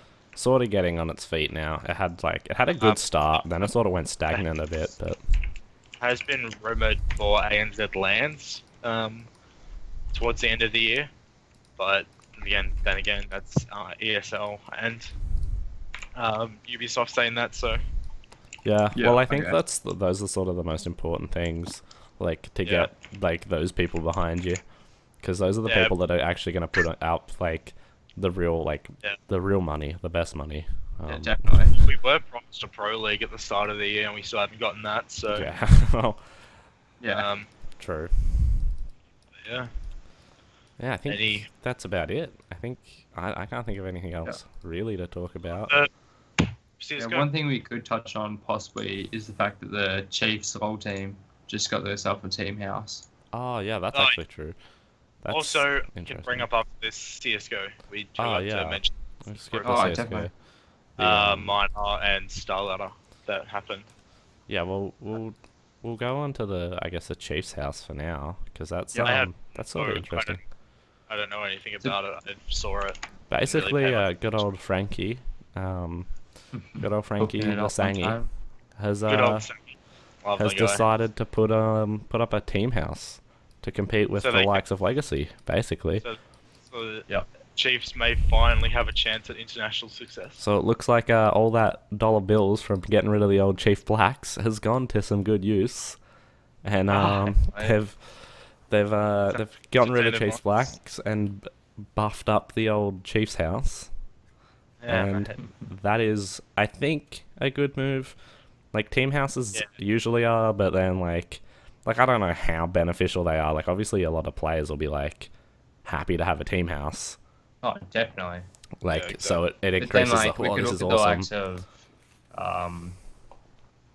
getting on its feet now. It had a good start, then it sort of went stagnant a bit, but has been rumored for ANZ lands towards the end of the year, but then again that's ESL and Ubisoft saying that. So yeah, well, I think those are sort of the most important things, like to get like those people behind you, because those are the people that are actually going to put out like the real money, the best money. Yeah, definitely. We were promised a pro league at the start of the year, and we still haven't gotten that. So yeah, well, true. Yeah. Yeah, I think that's about it. I think I can't think of anything else really to talk about. One thing we could touch on possibly is the fact that the Chiefs whole team just got themselves a team house. Oh yeah, that's actually true. That's also, can bring up after this CS:GO. We forgot to mention. Skip the CS:GO. Definitely. Minor and Starladder that happened. Yeah, well, we'll go on to the the Chiefs house for now, because that's sort of interesting. I don't know anything about it. I saw it. Basically, good old Frankie, Lasangi has decided to put up a team house to compete with the likes of Legacy, basically. So Chiefs may finally have a chance at international success. So it looks like all that dollar bills from getting rid of the old Chief Blacks has gone to some good use, and they've gotten rid of Chiefs Blacks and buffed up the old Chiefs house, and that is, I think, a good move. Like team houses usually are, but then like I don't know how beneficial they are. Like obviously a lot of players will be like happy to have a team house. Oh, definitely. Like so it increases the this is awesome.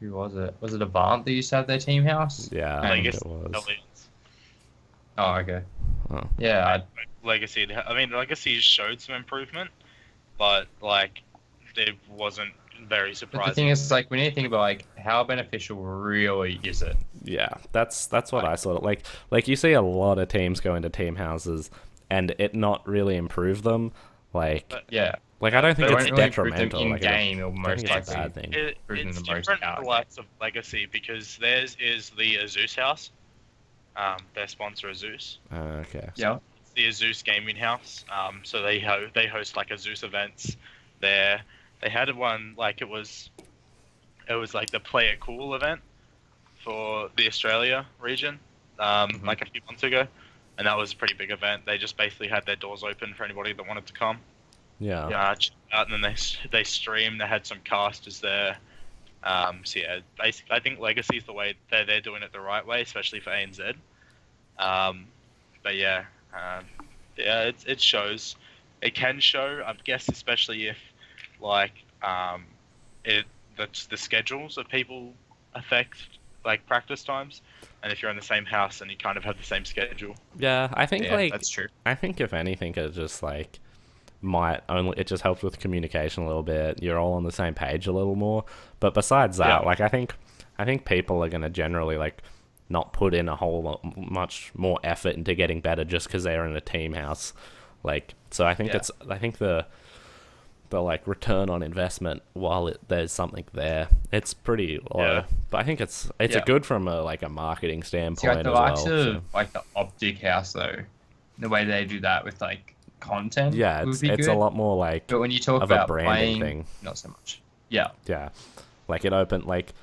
Who was it? Was it Avant that used to have their team house? Yeah, I think it was. Oh, okay. Oh. Yeah. Legacy. I mean, Legacy showed some improvement, but like it wasn't very surprising. But the thing is, like, we need to think about like how beneficial really is it? Yeah, that's what I sort of like. You see a lot of teams go into team houses and it not really improve them. Like like I don't think it's detrimental. In like game, or most likely a bad thing. It's different for the likes of Legacy because theirs is the Azus house. Their sponsor Azus. Okay. Yeah. It's the Azus gaming house. So they host like Azus events there. They had one like it was like the Play It Cool event for the Australia region, like a few months ago, and that was a pretty big event. They just basically had their doors open for anybody that wanted to come. Yeah. Check out, and then they streamed. They had some casters there. So yeah, basically, I think Legacy is the way they're doing it the right way, especially for ANZ. But yeah, it shows. It can show. I guess especially if like the schedules of people affect like practice times, and if you're in the same house and you kind of have the same schedule. Yeah, I think Yeah, like that's true. I think if anything, it just like it just helps with communication a little bit. You're all on the same page a little more. But besides that, Yeah. like I think people are gonna generally like not put in a whole lot much more effort into getting better just because they're in a team house. Like, so I think Yeah. I think the like return on investment, while there's something there, it's pretty low. Yeah. But I think it's Yeah. a good from a marketing See, like standpoint the as well. likes of so- like the Optic House though, the way they do that with like content, Yeah, would it's be a good. lot more like But when you talk of a about branding playing, thing. not so much. Yeah, Yeah, like it opened like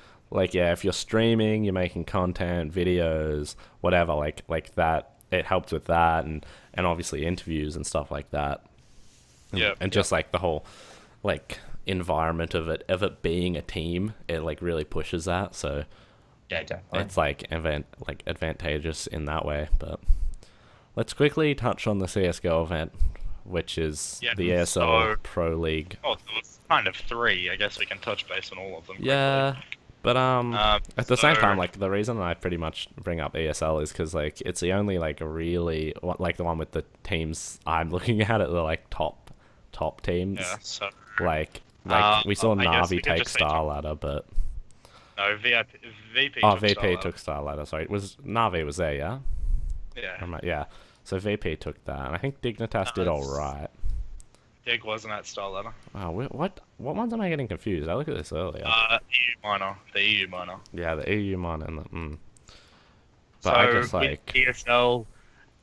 yeah, if you're streaming, you're making content, videos, whatever, like that, it helps with that, and obviously interviews and stuff like that. Yeah. And just like the whole like environment of it being a team, it like really pushes that. So yeah, definitely. it's like advantageous in that way. But let's quickly touch on the CS:GO event, which is Yeah, the ESL so- Pro League. Oh, so it's kind of three. I guess we can touch base on all of them. Yeah, but at the same so- time, like the reason I pretty much bring up ESL is because like it's the only like really like the one with the teams I'm looking at the like top teams. Yeah. So Like we saw I guess we Navi can take just say Star Ladder, but no, VP. oh, took VP Starlight. took Star Ladder. Sorry, was Navi was there? Yeah, Yeah. yeah. So VP took that, and I think Dignitas did all it's- right. Dig wasn't at Star Ladder. Oh, what ones am I getting confused? I looked at this earlier. EU minor. The EU minor. Yeah, the EU one and the. But So I just with like ESL,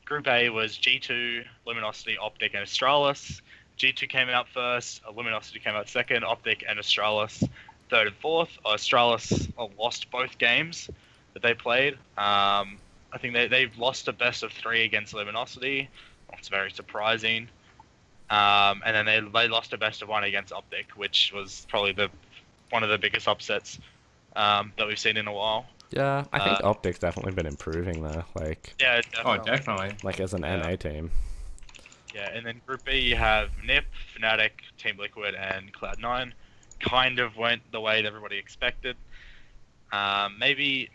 Group A was G2, Luminosity, Optic, and Astralis. G2 came out first, Luminosity came out second, Optic and Astralis third and fourth. Astralis lost both games that they played. I think they've lost a best of 3 against Luminosity. That's very surprising. And then they lost a best of 1 against Optic, which was probably one of the biggest upsets that we've seen in a while. yeah, I think Optic's definitely been improving though. Like Yeah, Oh, definitely. definitely. as an Yeah. NA team. Yeah, and then Group B you have NIP, Fnatic, Team Liquid, and Cloud9. Kind of went the way that everybody expected. Maybe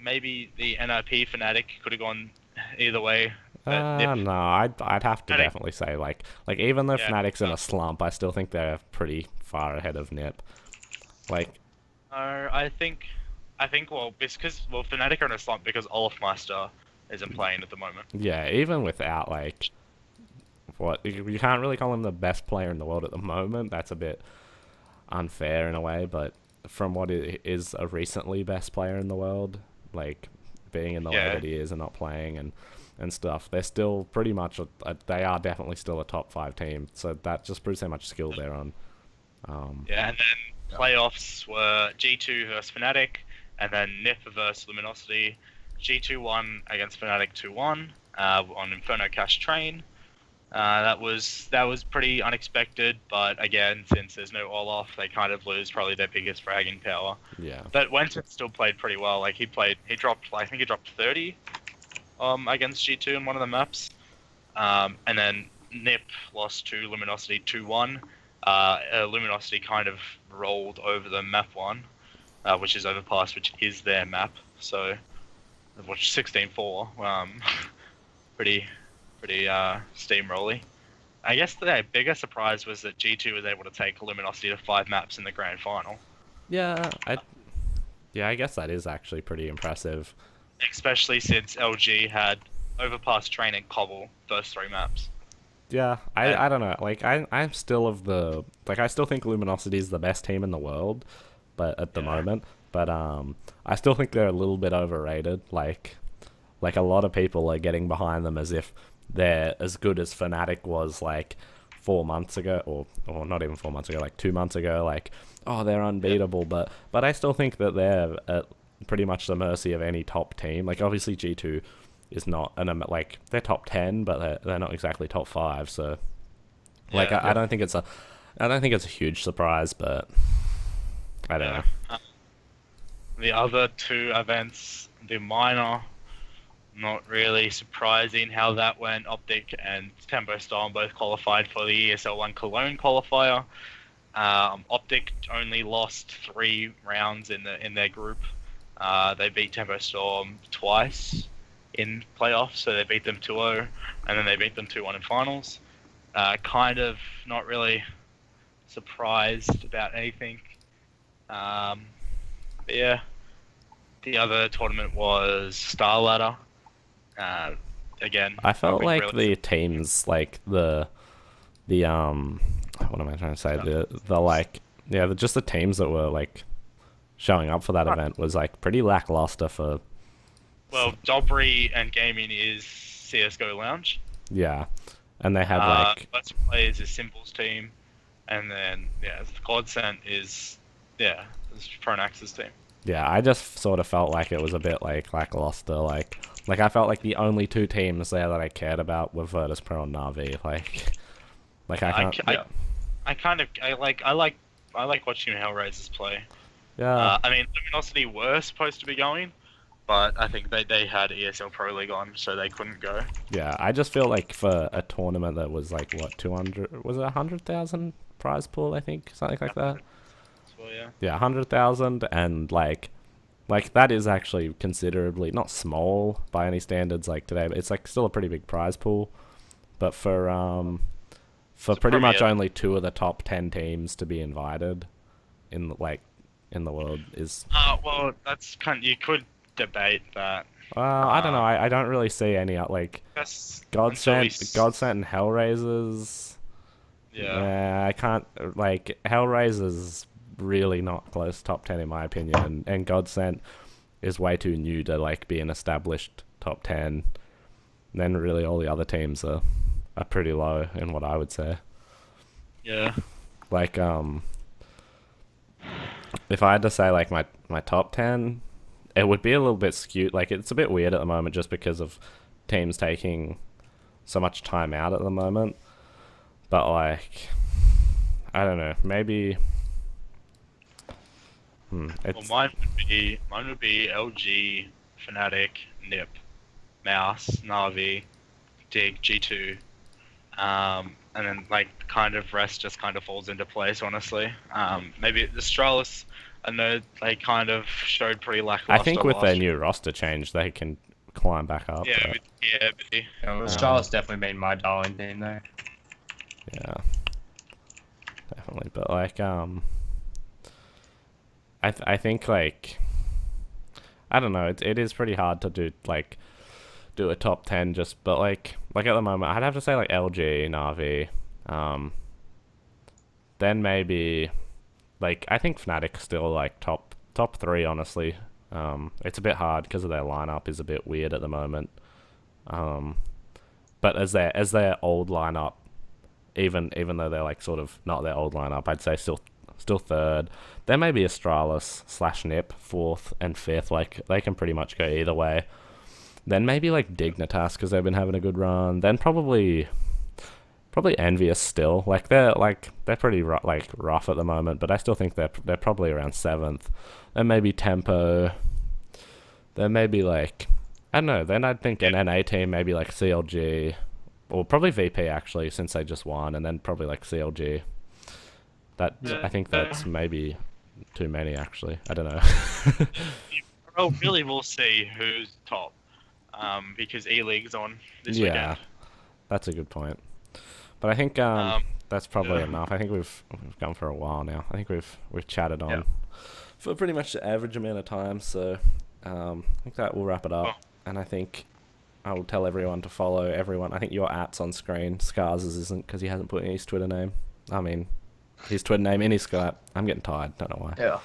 the NIP Fnatic could have gone either way. But NIP, No, I'd have to Fnatic- definitely say like even though Yeah. Fnatic's in a slump, I still think they're pretty far ahead of NIP. Like I think well Fnatic are in a slump because Olafmeister isn't playing at the moment. yeah, even without like you can't really call him the best player in the world at the moment. That's a bit unfair in a way, but from what is a recently best player in the world, like being in the way Yeah. that he is and not playing and stuff, they're still pretty much they are definitely still a top 5 team. So that just proves how much skill they're on. Yeah, and then playoffs were G2 versus Fnatic, and then NIP versus Luminosity. G2 won against Fnatic 2-1 on Inferno Cash Train. That was pretty unexpected, but again, since there's no Olaf, they kind of lose probably their biggest fragging power. Yeah. But Wenton still played pretty well. Like he dropped 30 against G2 in one of the maps. And then NIP lost to Luminosity 2-1. Luminosity kind of rolled over the map 1, which is Overpass, which is their map. So they've watched 16-4. Pretty steamrolly. I guess the bigger surprise was that G2 was able to take Luminosity to 5 maps in the grand final. Yeah, I guess that is actually pretty impressive. Especially since LG had Overpass, Train, and Cobble first 3 maps. Yeah, I don't know. Like I'm still of the I still think Luminosity is the best team in the world, but at the moment, but I still think they're a little bit overrated. Like a lot of people are getting behind them as if they're as good as Fnatic was like 4 months ago, or not even 4 months ago, like 2 months ago. Like, oh, they're unbeatable, but I still think that they're at pretty much the mercy of any top team. Like obviously G2 is not like they're top 10, but they're not exactly top 5. So like I don't think it's a huge surprise, but I don't know. The other 2 events, the minor, not really surprising how that went. Optic and Tempo Storm both qualified for the ESL 1 Cologne qualifier. Optic only lost 3 rounds in their group. They beat Tempo Storm twice in playoffs, so they beat them 2-0, and then they beat them 2-1 in finals. Kind of not really surprised about anything. But yeah, the other tournament was Star Ladder. Again, I felt like really the teams, like the what am I trying to say? The like, yeah, just the teams that were like showing up for that event was like pretty lackluster for. Well, Dobry and Gaming is CS:GO Lounge. Yeah, and they had like. Let's Play is a Simples team, and then Godsent is Pronax's team. Yeah, I just sort of felt like it was a bit like lackluster. Like I felt like the only 2 teams there that I cared about were Virtus Pro and Na'Vi. Like I can't. I like watching Hellraisers play. Yeah. I mean, Luminosity were supposed to be going, but I think they had ESL Pro League on, so they couldn't go. Yeah, I just feel like for a tournament that was like what 200, was it 100,000 prize pool? I think something like that. Well, yeah. Yeah, 100,000, and like that is actually considerably not small by any standards like today, but it's like still a pretty big prize pool. But for pretty much only 2 of the top 10 teams to be invited in the world is. Well, that's you could debate that. I don't know. I don't really see any like Godsent and Hellraisers. Yeah, I can't like Hellraisers. Really not close top 10 in my opinion, and Godsent is way too new to like be an established top 10. And then really all the other teams are pretty low in what I would say. Yeah. Like if I had to say like my top 10, it would be a little bit skewed. Like it's a bit weird at the moment just because of teams taking so much time out at the moment. But like I don't know, maybe Well, mine would be LG, Fnatic, Nip, Mouse, Na'Vi, Dig, G2, and then like kind of rest just kind of falls into place. Honestly, maybe the Astralis. I know they kind of showed pretty lackluster. I think with their new roster change, they can climb back up. Yeah, Astralis definitely been my darling team though. Yeah, definitely. But like I think like I don't know, it is pretty hard to do a top 10 just, but like at the moment I'd have to say like LG, Na'Vi, then maybe like I think Fnatic still like top 3 honestly. It's a bit hard because of their lineup is a bit weird at the moment, but as their old lineup, even though they're like sort of not their old lineup, I'd say still 3rd. Then maybe Astralis / Nip 4th and 5th. Like they can pretty much go either way. Then maybe like Dignitas because they've been having a good run. Then probably Envious still. Like they're pretty rough at the moment, but I still think they're probably around 7th. Then maybe Tempo. Then maybe like I don't know. Then I'd think an NA team, maybe like CLG, or probably VP actually since they just won, and then probably like CLG. I think that's maybe too many actually. I don't know. Well, really, we'll see who's top, because E-League's on this weekend. Yeah, that's a good point. But I think that's probably enough. I think we've gone for a while now. I think we've chatted on for pretty much the average amount of time. So I think that will wrap it up. And I think I will tell everyone to follow everyone. I think your at's on screen. Scarz isn't because he hasn't put in his Twitter name. I mean, his Twitter name in his Skype. I'm getting tired. Don't know why. Yeah.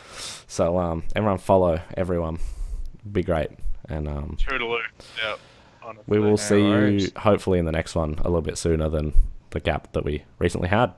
So everyone follow everyone. Be great. And Toodaloo. Yeah. Honestly. We will see you hopefully in the next one a little bit sooner than the gap that we recently had.